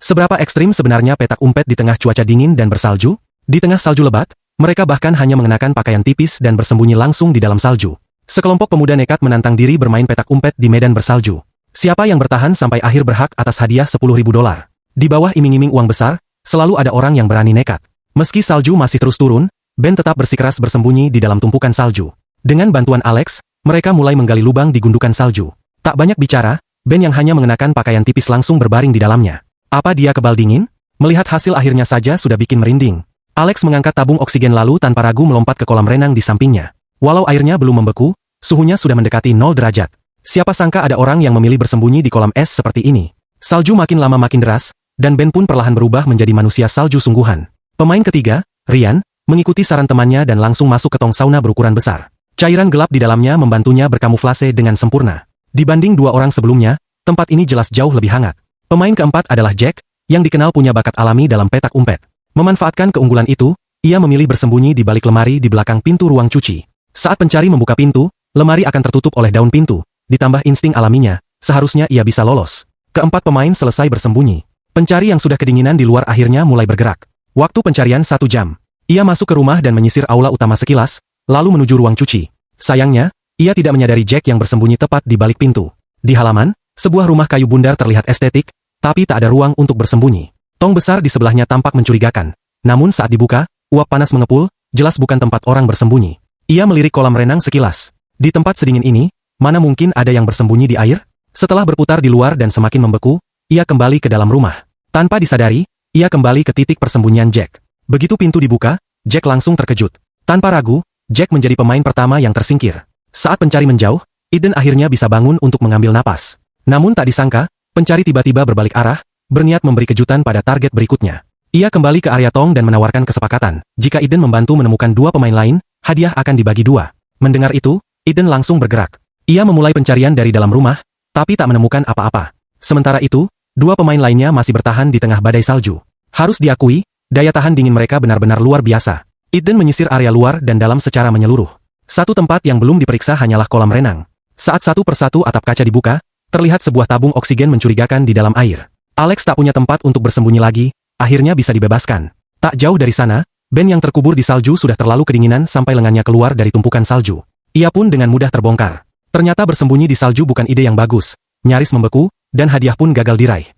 Seberapa ekstrim sebenarnya petak umpet di tengah cuaca dingin dan bersalju? Di tengah salju lebat, mereka bahkan hanya mengenakan pakaian tipis dan bersembunyi langsung di dalam salju. Sekelompok pemuda nekat menantang diri bermain petak umpet di medan bersalju. Siapa yang bertahan sampai akhir berhak atas hadiah $10.000. Di bawah iming-iming uang besar, selalu ada orang yang berani nekat. Meski salju masih terus turun, Ben tetap bersikeras bersembunyi di dalam tumpukan salju. Dengan bantuan Alex, mereka mulai menggali lubang di gundukan salju. Tak banyak bicara, Ben yang hanya mengenakan pakaian tipis langsung berbaring di dalamnya. Apa dia kebal dingin? Melihat hasil akhirnya saja sudah bikin merinding. Alex mengangkat tabung oksigen lalu tanpa ragu melompat ke kolam renang di sampingnya. Walau airnya belum membeku, suhunya sudah mendekati 0 derajat. Siapa sangka ada orang yang memilih bersembunyi di kolam es seperti ini. Salju makin lama makin deras, dan Ben pun perlahan berubah menjadi manusia salju sungguhan. Pemain ketiga, Ryan, mengikuti saran temannya dan langsung masuk ke tong sauna berukuran besar. Cairan gelap di dalamnya membantunya berkamuflase dengan sempurna. Dibanding dua orang sebelumnya, tempat ini jelas jauh lebih hangat. Pemain keempat adalah Jack, yang dikenal punya bakat alami dalam petak umpet. Memanfaatkan keunggulan itu, ia memilih bersembunyi di balik lemari di belakang pintu ruang cuci. Saat pencari membuka pintu, lemari akan tertutup oleh daun pintu. Ditambah insting alaminya, seharusnya ia bisa lolos. Keempat pemain selesai bersembunyi. Pencari yang sudah kedinginan di luar akhirnya mulai bergerak. Waktu pencarian 1 jam. Ia masuk ke rumah dan menyisir aula utama sekilas, lalu menuju ruang cuci. Sayangnya, ia tidak menyadari Jack yang bersembunyi tepat di balik pintu. Di halaman, sebuah rumah kayu bundar terlihat estetik, tapi tak ada ruang untuk bersembunyi. Tong besar di sebelahnya tampak mencurigakan. Namun saat dibuka, uap panas mengepul, jelas bukan tempat orang bersembunyi. Ia melirik kolam renang sekilas. Di tempat sedingin ini, mana mungkin ada yang bersembunyi di air? Setelah berputar di luar dan semakin membeku, ia kembali ke dalam rumah. Tanpa disadari, ia kembali ke titik persembunyian Jack. Begitu pintu dibuka, Jack langsung terkejut. Tanpa ragu, Jack menjadi pemain pertama yang tersingkir. Saat pencari menjauh, Eden akhirnya bisa bangun untuk mengambil napas. Namun tak disangka, pencari tiba-tiba berbalik arah, berniat memberi kejutan pada target berikutnya. Ia kembali ke area tong dan menawarkan kesepakatan. Jika Eden membantu menemukan 2 pemain lain, hadiah akan dibagi 2. Mendengar itu, Eden langsung bergerak. Ia memulai pencarian dari dalam rumah, tapi tak menemukan apa-apa. Sementara itu, 2 pemain lainnya masih bertahan di tengah badai salju. Harus diakui, daya tahan dingin mereka benar-benar luar biasa. Eden menyisir area luar dan dalam secara menyeluruh. Satu tempat yang belum diperiksa hanyalah kolam renang. Saat satu persatu atap kaca dibuka, terlihat sebuah tabung oksigen mencurigakan di dalam air. Alex tak punya tempat untuk bersembunyi lagi, akhirnya bisa dibebaskan. Tak jauh dari sana, Ben yang terkubur di salju sudah terlalu kedinginan sampai lengannya keluar dari tumpukan salju. Ia pun dengan mudah terbongkar. Ternyata bersembunyi di salju bukan ide yang bagus, nyaris membeku, dan hadiah pun gagal diraih.